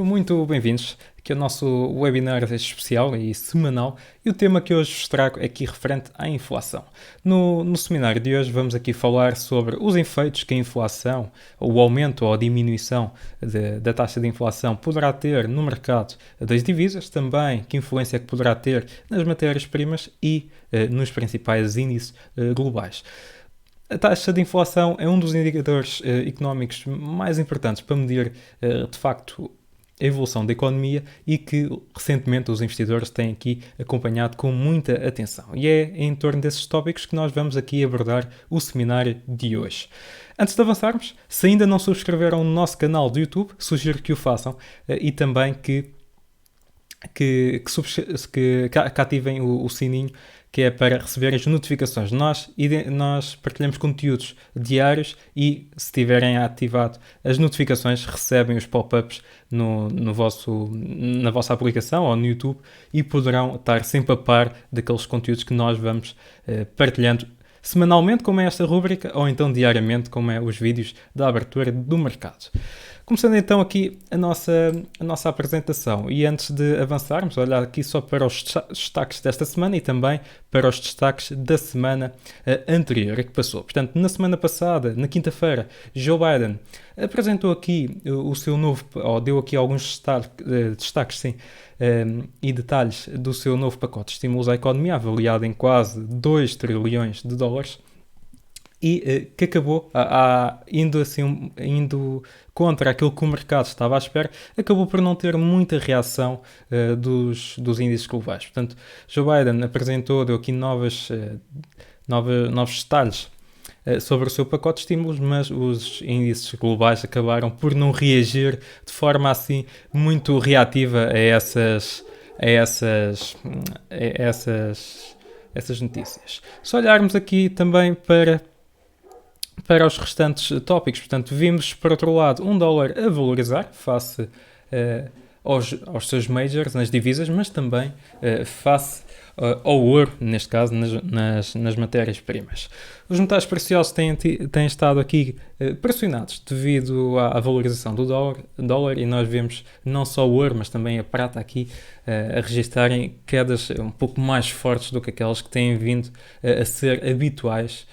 Muito bem-vindos aqui ao nosso webinar especial e semanal, e o tema que hoje vos trago é aqui referente à inflação. No seminário de hoje vamos aqui falar sobre os efeitos que a inflação, o aumento ou a diminuição da taxa de inflação poderá ter no mercado das divisas, também que influência é que poderá ter nas matérias-primas e nos principais índices globais. A taxa de inflação é um dos indicadores económicos mais importantes para medir, de facto, a evolução da economia e que recentemente os investidores têm aqui acompanhado com muita atenção. E é em torno desses tópicos que nós vamos aqui abordar o seminário de hoje. Antes de avançarmos, se ainda não subscreveram o nosso canal do YouTube, sugiro que o façam e também que ativem o sininho, que é para receber as notificações. Nós partilhamos conteúdos diários e, se tiverem ativado as notificações, recebem os pop-ups na vossa aplicação ou no YouTube e poderão estar sempre a par daqueles conteúdos que nós vamos partilhando semanalmente, como é esta rúbrica, ou então diariamente, como é os vídeos da abertura do mercado. Começando então aqui a nossa apresentação, e antes de avançarmos, olhar aqui só para os destaques desta semana e também para os destaques da semana anterior que passou. Portanto, na semana passada, na quinta-feira, Joe Biden apresentou aqui o seu novo, ou deu aqui alguns destaques, sim, e detalhes do seu novo pacote de estímulos à economia, avaliado em quase 2 trilhões de dólares. E que acabou indo contra aquilo que o mercado estava à espera, acabou por não ter muita reação dos índices globais. Portanto, Joe Biden deu aqui novos detalhes sobre o seu pacote de estímulos, mas os índices globais acabaram por não reagir de forma assim muito reativa a essas notícias. Se olharmos aqui também para os restantes tópicos, portanto, vimos, por outro lado, um dólar a valorizar face aos seus majors nas divisas, mas também face ao ouro, neste caso, nas matérias-primas. Os metais preciosos têm estado aqui pressionados devido à valorização do dólar, e nós vemos não só o ouro, mas também a prata aqui a registrarem quedas um pouco mais fortes do que aquelas que têm vindo a ser habituais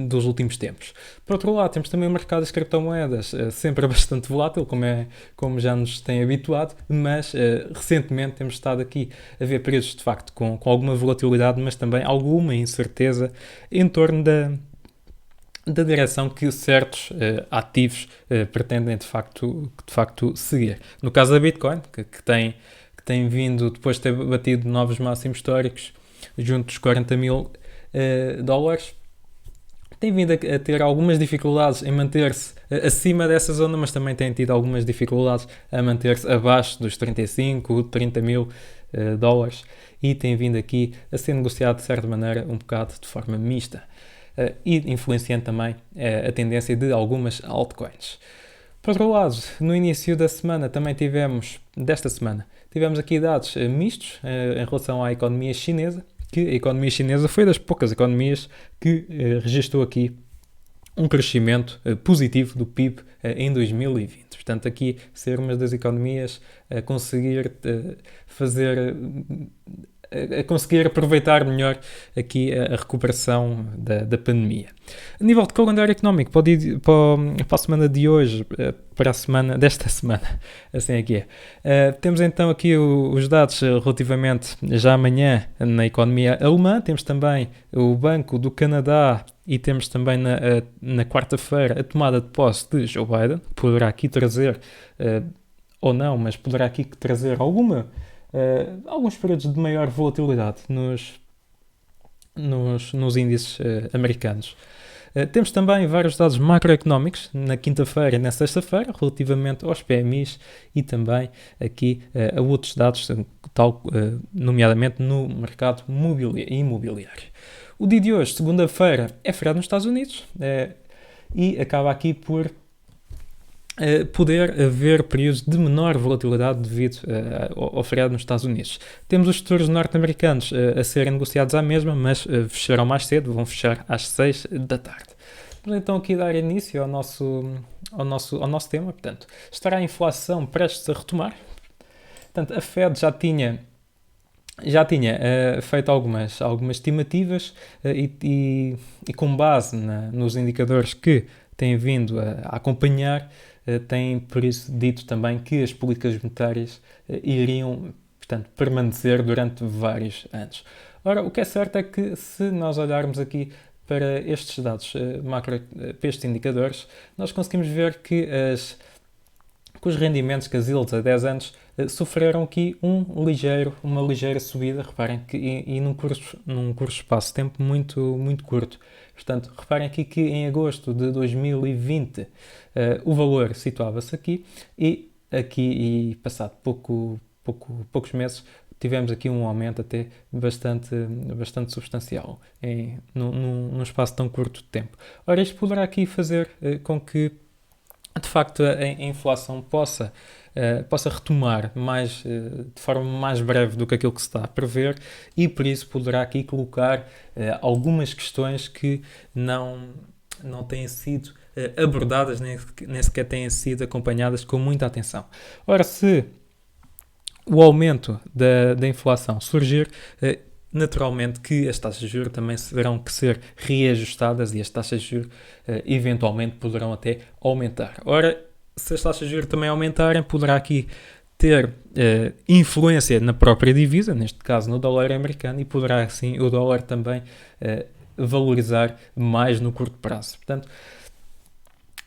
dos últimos tempos. Por outro lado, temos também o mercado das criptomoedas, sempre bastante volátil, como já nos tem habituado, mas recentemente temos estado aqui a ver períodos de facto com alguma volatilidade, mas também alguma incerteza em torno da direção que certos ativos pretendem de facto seguir. No caso da Bitcoin, que tem vindo, depois de ter batido novos máximos históricos, junto dos 40 mil dólares, tem vindo a ter algumas dificuldades em manter-se acima dessa zona, mas também tem tido algumas dificuldades a manter-se abaixo dos 35, 30 mil dólares, e tem vindo aqui a ser negociado de certa maneira um bocado de forma mista, e influenciando também a tendência de algumas altcoins. Por outro lado, no início da semana desta semana, tivemos aqui dados mistos em relação à economia chinesa, que a economia chinesa foi das poucas economias que registrou aqui um crescimento positivo do PIB em 2020. Portanto, aqui ser uma das economias a conseguir conseguir aproveitar melhor aqui a recuperação da pandemia. A nível de calendário económico, para a semana de hoje, para a semana desta semana, assim é que é. Temos então aqui os dados relativamente já amanhã na economia alemã, temos também o Banco do Canadá e temos também na quarta-feira a tomada de posse de Joe Biden, que poderá aqui trazer, ou não, mas poderá aqui trazer alguns períodos de maior volatilidade nos índices americanos. Temos também vários dados macroeconómicos na quinta-feira e na sexta-feira relativamente aos PMIs e também aqui a outros dados, nomeadamente no mercado imobiliário. O dia de hoje, segunda-feira, é feriado nos Estados Unidos e acaba aqui por poder haver períodos de menor volatilidade devido ao feriado nos Estados Unidos. Temos os futuros norte-americanos a serem negociados à mesma, mas fecharão mais cedo, vão fechar às 6 da tarde. Vamos então aqui dar início ao nosso tema. Portanto, estará a inflação prestes a retomar? Portanto, a Fed já tinha feito algumas estimativas e com base nos indicadores que têm vindo a acompanhar, tem por isso dito também que as políticas monetárias iriam, portanto, permanecer durante vários anos. Ora, o que é certo é que se nós olharmos aqui para estes dados macro, para estes indicadores, nós conseguimos ver que os rendimentos, que as yields a 10 anos, sofreram aqui uma ligeira subida. Reparem que e num curto espaço de tempo muito, muito curto. Portanto, reparem aqui que em agosto de 2020 o valor situava-se aqui e passado poucos meses tivemos aqui um aumento até bastante substancial num espaço tão curto de tempo. Ora, isto poderá aqui fazer com que de facto a inflação possa retomar de forma mais breve do que aquilo que se está a prever, e por isso poderá aqui colocar algumas questões que não têm sido abordadas, nem sequer têm sido acompanhadas com muita atenção. Ora, se o aumento da inflação surgir, naturalmente que as taxas de juros também terão que ser reajustadas e as taxas de juros eventualmente poderão até aumentar. Ora, se as taxas de juros também aumentarem, poderá aqui ter influência na própria divisa, neste caso no dólar americano, e poderá assim o dólar também valorizar mais no curto prazo. Portanto,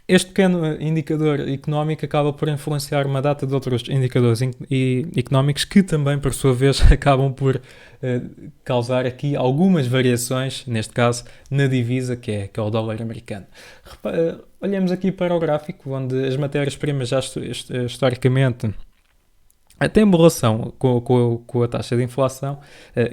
este pequeno indicador económico acaba por influenciar uma data de outros indicadores económicos que também, por sua vez, acabam por causar aqui algumas variações, neste caso, na divisa, que é o dólar americano. Olhemos aqui para o gráfico, onde as matérias-primas já historicamente têm uma relação com a taxa de inflação,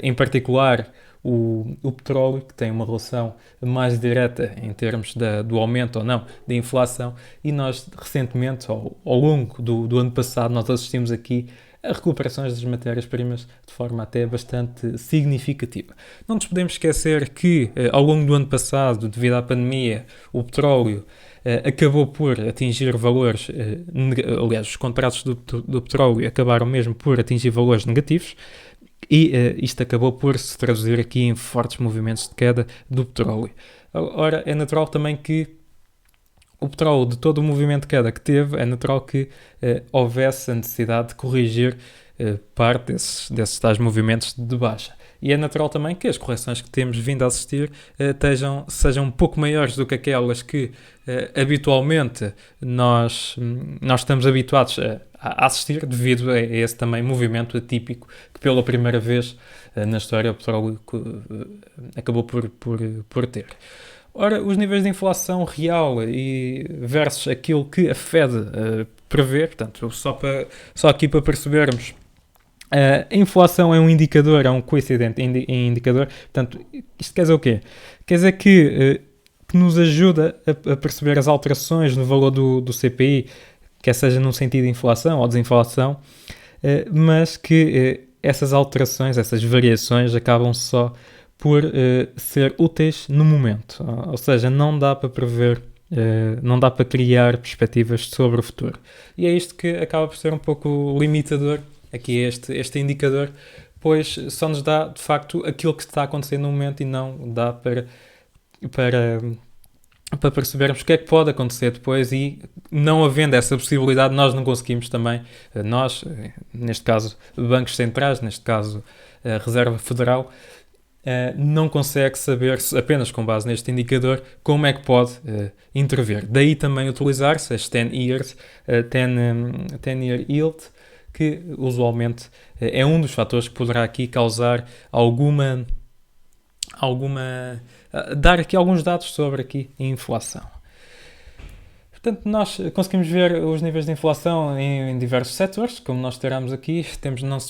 em particular o petróleo, que tem uma relação mais direta em termos do aumento ou não da inflação, e nós recentemente, ao longo do ano passado, nós assistimos aqui a recuperações das matérias-primas de forma até bastante significativa. Não nos podemos esquecer que ao longo do ano passado, devido à pandemia, o petróleo acabou por atingir valores, aliás, os contratos do petróleo acabaram mesmo por atingir valores negativos, e isto acabou por se traduzir aqui em fortes movimentos de queda do petróleo. Ora, é natural também que o petróleo, de todo o movimento de queda que teve, é natural que houvesse a necessidade de corrigir parte desses tais movimentos de baixa. E é natural também que as correções que temos vindo a assistir sejam um pouco maiores do que aquelas que habitualmente nós estamos habituados a assistir, devido a esse também movimento atípico que pela primeira vez na história o petróleo acabou por ter. Ora, os níveis de inflação real versus aquilo que a Fed prevê, portanto, só aqui para percebermos, a inflação é um indicador, é um coincidente indicador. Portanto, isto quer dizer o quê? Quer dizer que nos ajuda a perceber as alterações no valor do CPI, quer seja num sentido de inflação ou desinflação, mas que essas alterações, essas variações acabam só por ser úteis no momento. Ou seja, não dá para prever, não dá para criar perspectivas sobre o futuro. E é isto que acaba por ser um pouco limitador aqui este indicador, pois só nos dá, de facto, aquilo que está acontecendo no momento e não dá para percebermos o que é que pode acontecer depois, e não havendo essa possibilidade, nós não conseguimos também, neste caso, bancos centrais, neste caso, a Reserva Federal, não consegue saber, apenas com base neste indicador, como é que pode intervir. Daí também utilizar-se as 10-year yield, que usualmente é um dos fatores que poderá aqui causar dar aqui alguns dados sobre aqui a inflação. Portanto, nós conseguimos ver os níveis de inflação em diversos setores, como nós teremos aqui.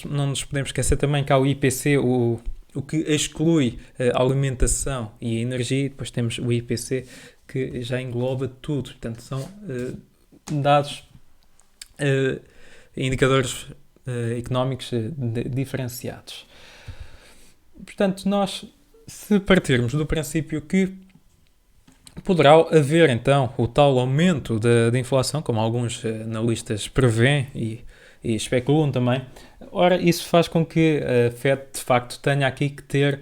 Não nos podemos esquecer também que há o IPC, o que exclui a alimentação e a energia, e depois temos o IPC, que já engloba tudo. Portanto, são dados, indicadores económicos diferenciados. Portanto, nós, se partirmos do princípio que poderá haver então o tal aumento da inflação, como alguns analistas prevêem e especulam também. Ora, isso faz com que a Fed de facto tenha aqui que ter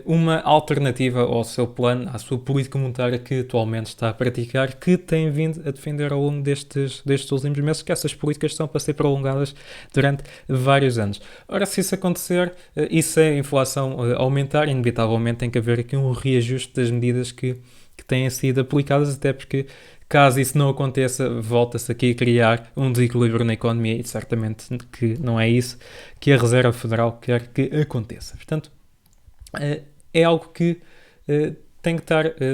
uma alternativa ao seu plano, à sua política monetária que atualmente está a praticar, que tem vindo a defender ao longo destes últimos meses, que essas políticas estão para ser prolongadas durante vários anos. Ora, se isso acontecer e se a inflação aumentar, inevitavelmente tem que haver aqui um reajuste das medidas que têm sido aplicadas, até porque caso isso não aconteça, volta-se aqui a criar um desequilíbrio na economia e certamente que não é isso que a Reserva Federal quer que aconteça. Portanto, é algo que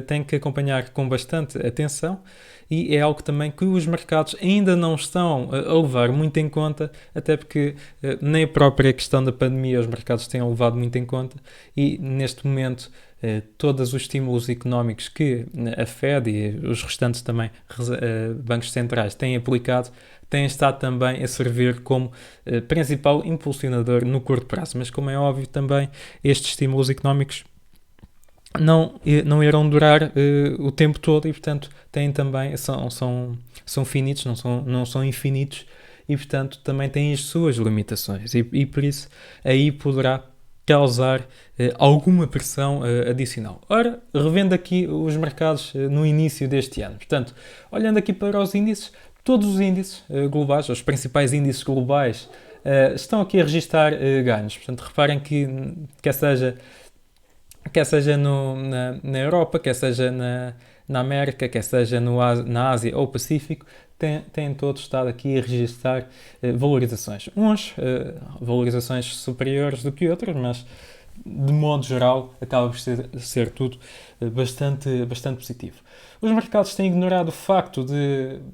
tem que acompanhar com bastante atenção e é algo também que os mercados ainda não estão a levar muito em conta, até porque nem a própria questão da pandemia os mercados têm levado muito em conta e neste momento todos os estímulos económicos que a Fed e os restantes também bancos centrais têm aplicado têm estado também a servir como principal impulsionador no curto prazo. Mas como é óbvio também estes estímulos económicos não irão durar o tempo todo e portanto têm também, são finitos, não são infinitos e portanto também têm as suas limitações e por isso aí poderá causar alguma pressão adicional. Ora, revendo aqui os mercados no início deste ano. Portanto, olhando aqui para os índices, todos os índices globais, os principais índices globais, estão aqui a registrar ganhos. Portanto, reparem que quer seja na Europa, quer seja na América, quer seja na Ásia ou Pacífico, têm todos estado aqui a registrar valorizações. Uns valorizações superiores do que outros, mas de modo geral acaba por ser tudo bastante positivo. Os mercados têm ignorado o facto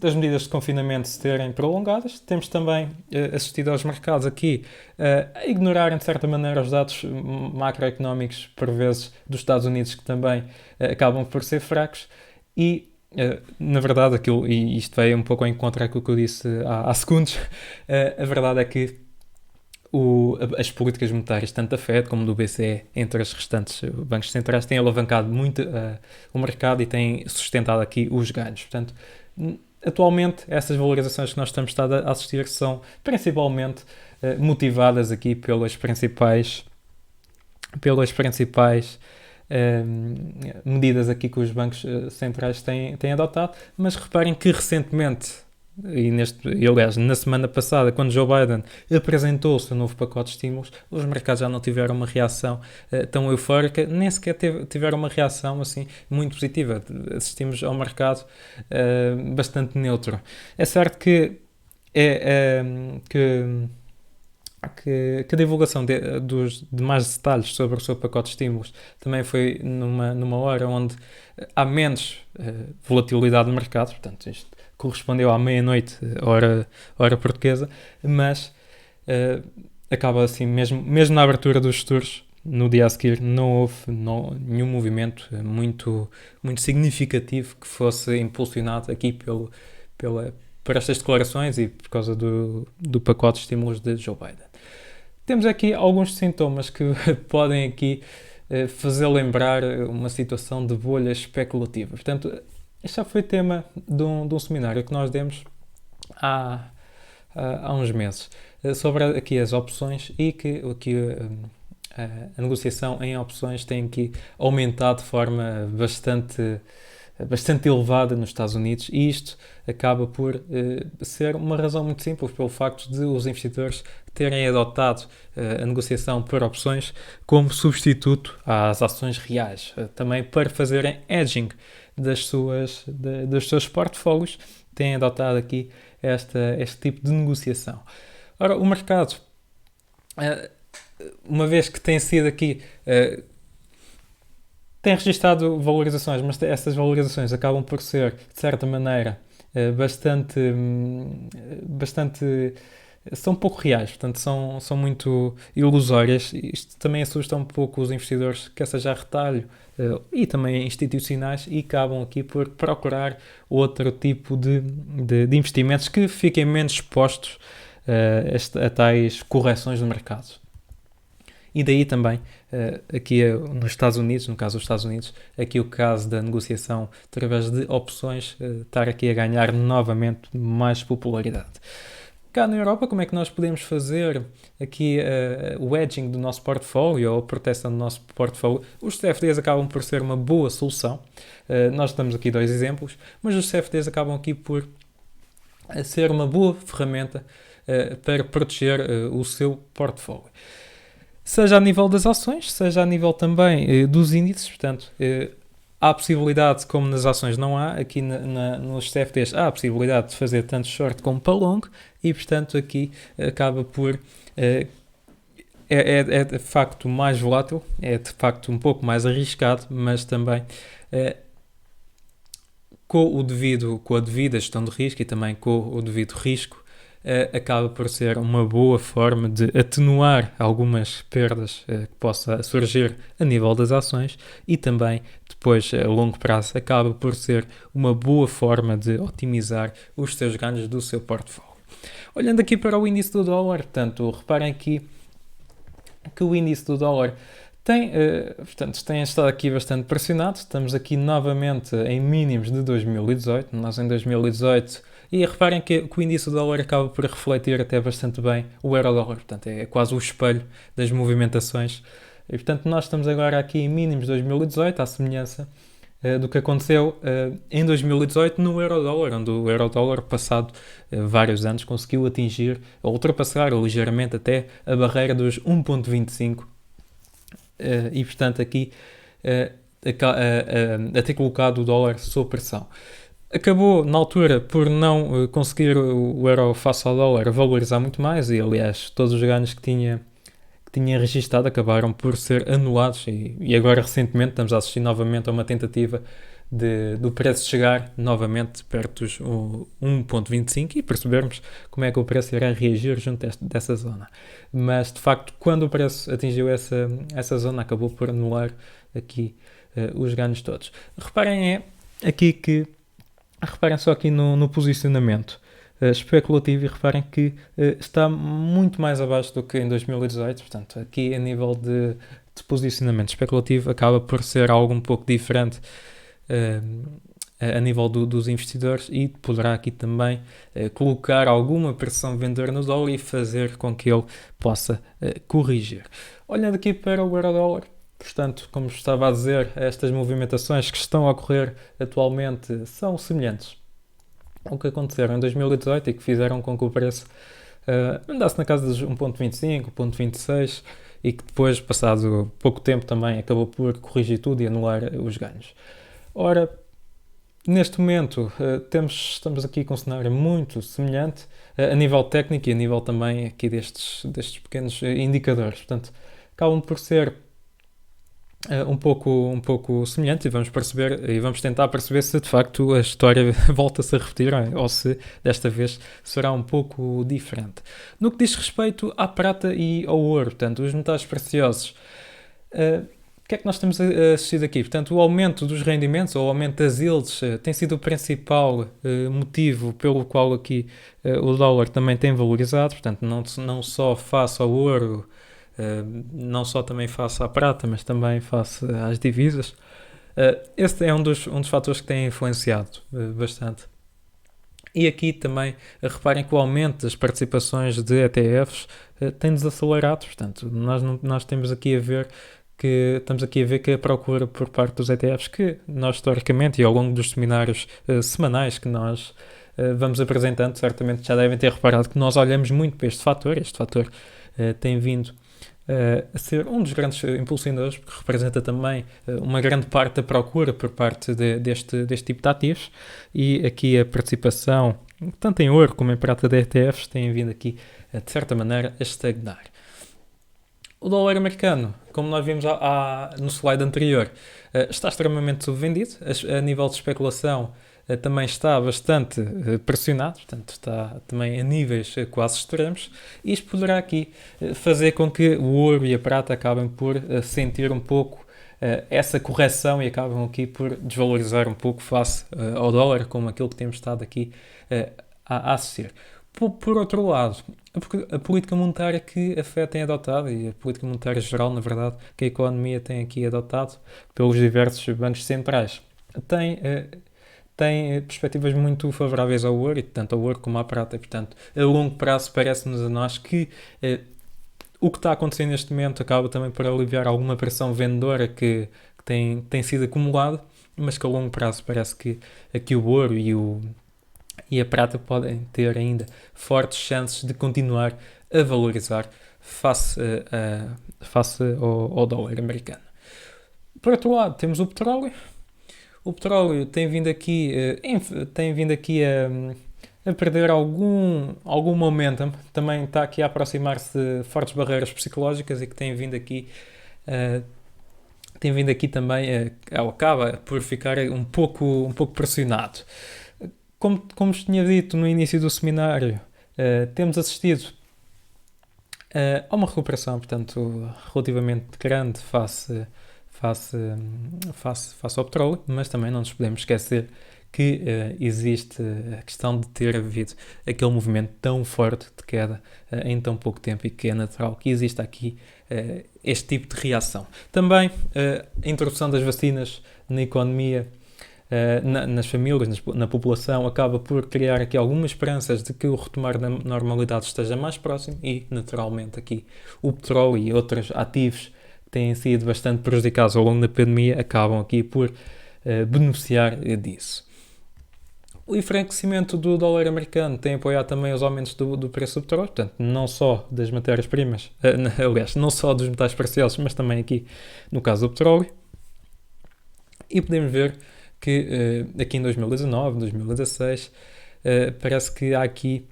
das medidas de confinamento se terem prolongadas. Temos também assistido aos mercados aqui a ignorarem, de certa maneira, os dados macroeconómicos, por vezes, dos Estados Unidos, que também acabam por ser fracos. E, na verdade, e isto veio um pouco ao encontro àquilo que eu disse há segundos, a verdade é que as políticas monetárias, tanto da Fed como do BCE, entre os restantes bancos centrais, têm alavancado muito o mercado e têm sustentado aqui os ganhos. Portanto, atualmente, essas valorizações que nós estamos a assistir são principalmente motivadas aqui pelas principais medidas aqui que os bancos centrais têm adotado, mas reparem que recentemente, aliás, na semana passada, quando Joe Biden apresentou o seu novo pacote de estímulos, os mercados já não tiveram uma reação tão eufórica, nem sequer tiveram uma reação assim muito positiva. Assistimos ao mercado bastante neutro. É certo que a divulgação de mais detalhes sobre o seu pacote de estímulos também foi numa hora onde há menos volatilidade no mercado, portanto isto correspondeu à meia-noite, hora portuguesa, mas acaba assim, mesmo na abertura dos futuros, no dia a seguir, não houve nenhum movimento muito significativo que fosse impulsionado aqui por estas declarações e por causa do pacote de estímulos de Joe Biden. Temos aqui alguns sintomas que podem aqui fazer lembrar uma situação de bolha especulativa. Portanto, este já foi tema de um seminário que nós demos há uns meses sobre aqui as opções e que aqui a negociação em opções tem aqui aumentado de forma bastante elevada nos Estados Unidos e isto acaba por ser uma razão muito simples pelo facto de os investidores terem adotado a negociação por opções como substituto às ações reais, também para fazerem hedging dos seus portfólios, têm adotado aqui este tipo de negociação. Ora, o mercado, uma vez que tem sido aqui tem registado valorizações, mas essas valorizações acabam por ser, de certa maneira, são pouco reais, portanto são muito ilusórias. Isto também assusta um pouco os investidores, quer seja a retalho e também institucionais, e acabam aqui por procurar outro tipo de investimentos que fiquem menos expostos a tais correções do mercado. E daí também, aqui nos Estados Unidos, no caso dos Estados Unidos, aqui o caso da negociação através de opções, estar aqui a ganhar novamente mais popularidade. Cá na Europa, como é que nós podemos fazer aqui o hedging do nosso portfólio ou a proteção do nosso portfólio? Os CFDs acabam por ser uma boa solução. Nós damos aqui 2 exemplos, mas os CFDs acabam aqui por ser uma boa ferramenta para proteger o seu portfólio. Seja a nível das ações, seja a nível também dos índices, portanto, há a possibilidade, como nas ações não há, aqui nos CFDs há a possibilidade de fazer tanto short como para long e, portanto, aqui acaba por... é de facto mais volátil, é de facto um pouco mais arriscado, mas também com a devida gestão de risco e também com o devido risco, acaba por ser uma boa forma de atenuar algumas perdas que possa surgir a nível das ações e também depois a longo prazo acaba por ser uma boa forma de otimizar os seus ganhos do seu portfólio. Olhando aqui para o índice do dólar, portanto, reparem aqui que o índice do dólar tem estado aqui bastante pressionado. Estamos aqui novamente em mínimos de 2018. Nós em 2018, e reparem que o índice do dólar acaba por refletir até bastante bem o euro-dólar. Portanto, é quase o espelho das movimentações. E, portanto, nós estamos agora aqui em mínimos de 2018, à semelhança do que aconteceu em 2018 no euro-dólar, onde o euro-dólar, passado vários anos, conseguiu atingir, ultrapassar ligeiramente até a barreira dos 1.25 e, portanto, aqui a ter colocado o dólar sob pressão. Acabou, na altura, por não conseguir o euro face ao dólar valorizar muito mais e, aliás, todos os ganhos que tinha registado acabaram por ser anulados e agora, recentemente, estamos a assistir novamente a uma tentativa do preço chegar novamente perto dos 1.25 e percebermos como é que o preço irá reagir junto dessa zona. Mas, de facto, quando o preço atingiu essa zona, acabou por anular aqui os ganhos todos. Reparem só aqui no posicionamento especulativo e reparem que está muito mais abaixo do que em 2018. Portanto, aqui a nível de posicionamento especulativo acaba por ser algo um pouco diferente a nível dos investidores e poderá aqui também colocar alguma pressão vendedora no dólar e fazer com que ele possa corrigir. Olhando aqui para o euro-dólar, portanto, como estava a dizer, estas movimentações que estão a ocorrer atualmente são semelhantes ao que aconteceram em 2018 e que fizeram com que o preço andasse na casa dos 1.25, 1.26 e que depois, passado pouco tempo, também acabou por corrigir tudo e anular os ganhos. Ora, neste momento estamos aqui com um cenário muito semelhante a nível técnico e a nível também aqui destes pequenos indicadores. Portanto, acabam por ser um pouco semelhantes e vamos tentar perceber se de facto a história volta-se a repetir ou se desta vez será um pouco diferente. No que diz respeito à prata e ao ouro, portanto, os metais preciosos, o que é que nós temos assistido aqui? Portanto, o aumento dos rendimentos ou o aumento das yields tem sido o principal motivo pelo qual aqui o dólar também tem valorizado, portanto, não só face ao ouro, não só também face à prata, mas também face às divisas. Este é um dos fatores que tem influenciado bastante. E aqui também reparem que o aumento das participações de ETFs tem desacelerado, portanto, nós estamos aqui a ver que a procura por parte dos ETFs, que nós historicamente e ao longo dos seminários semanais que nós vamos apresentando, certamente já devem ter reparado que nós olhamos muito para este fator tem vindo a ser um dos grandes impulsionadores, porque representa também uma grande parte da procura por parte deste tipo de ativos, e aqui a participação, tanto em ouro como em prata de ETFs, tem vindo aqui, de certa maneira, a estagnar. O dólar americano, como nós vimos no slide anterior, está extremamente subvendido, a nível de especulação também está bastante pressionado, portanto está também a níveis quase extremos, e isto poderá aqui fazer com que o ouro e a prata acabem por sentir um pouco essa correção e acabam aqui por desvalorizar um pouco face ao dólar, como aquilo que temos estado aqui a assistir. Por outro lado, a política monetária que a Fed tem adotado, e a política monetária geral, na verdade, que a economia tem aqui adotado pelos diversos bancos centrais, tem, tem perspectivas muito favoráveis ao ouro, e tanto ao ouro como à prata. E, portanto, a longo prazo parece-nos a nós que o que está acontecendo neste momento acaba também por aliviar alguma pressão vendedora que tem sido acumulada, mas que a longo prazo parece que aqui o ouro e a prata podem ter ainda fortes chances de continuar a valorizar face ao dólar americano. Por outro lado, temos o petróleo. O petróleo tem vindo aqui, a perder algum momentum. Também está aqui a aproximar-se de fortes barreiras psicológicas e que tem vindo aqui também, acaba por ficar um pouco pressionado. Como vos tinha dito no início do seminário, temos assistido a uma recuperação, portanto, relativamente grande face ao petróleo, mas também não nos podemos esquecer que existe a questão de ter havido aquele movimento tão forte de queda em tão pouco tempo, e que é natural que exista aqui este tipo de reação. Também a introdução das vacinas na economia, nas famílias, na população, acaba por criar aqui algumas esperanças de que o retomar da normalidade esteja mais próximo, e naturalmente aqui o petróleo e outros ativos que têm sido bastante prejudicados ao longo da pandemia acabam aqui por beneficiar disso. O enfraquecimento do dólar americano tem apoiado também os aumentos do preço do petróleo, portanto, não só das matérias-primas, aliás, não só dos metais preciosos, mas também aqui no caso do petróleo. E podemos ver que aqui em 2019, 2016, parece que há aqui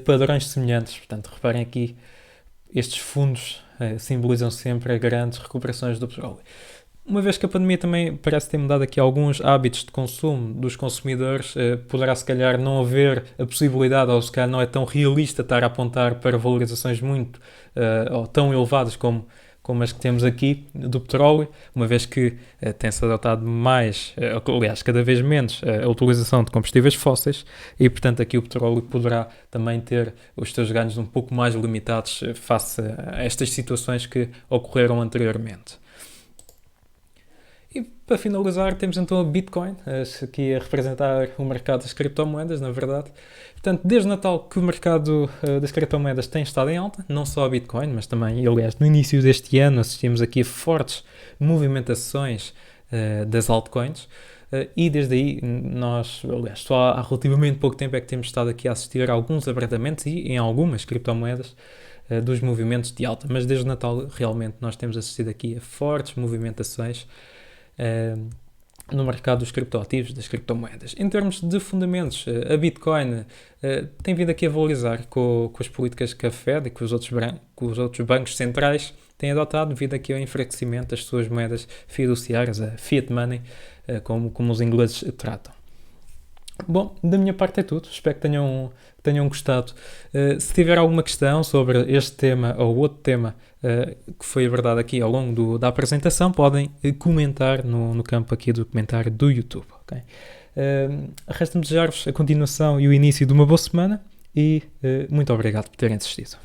padrões semelhantes. Portanto, reparem aqui, estes fundos simbolizam sempre grandes recuperações do petróleo. Uma vez que a pandemia também parece ter mudado aqui alguns hábitos de consumo dos consumidores, poderá se calhar não haver a possibilidade, ou se calhar não é tão realista estar a apontar para valorizações muito ou tão elevadas como as que temos aqui do petróleo, uma vez que tem-se adotado mais, aliás, cada vez menos, a utilização de combustíveis fósseis, e portanto aqui o petróleo poderá também ter os seus ganhos um pouco mais limitados face a estas situações que ocorreram anteriormente. E para finalizar, temos então a Bitcoin, aqui a representar o mercado das criptomoedas, na verdade. Portanto, desde Natal que o mercado das criptomoedas tem estado em alta, não só a Bitcoin, mas também, aliás, no início deste ano assistimos aqui a fortes movimentações das altcoins, e desde aí nós, aliás, só há relativamente pouco tempo é que temos estado aqui a assistir a alguns abrandamentos e em algumas criptomoedas dos movimentos de alta, mas desde Natal realmente nós temos assistido aqui a fortes movimentações no mercado dos criptoativos, das criptomoedas. Em termos de fundamentos, a Bitcoin tem vindo aqui a valorizar com as políticas que a Fed e com os outros bancos centrais têm adotado, devido aqui ao enfraquecimento das suas moedas fiduciárias, a fiat money, como os ingleses tratam. Bom, da minha parte é tudo. Espero que tenham gostado. Se tiver alguma questão sobre este tema ou outro tema que foi abordado aqui ao longo da apresentação, podem comentar no campo aqui do comentário do YouTube. Okay? Resta-me desejar-vos a continuação e o início de uma boa semana, e muito obrigado por terem assistido.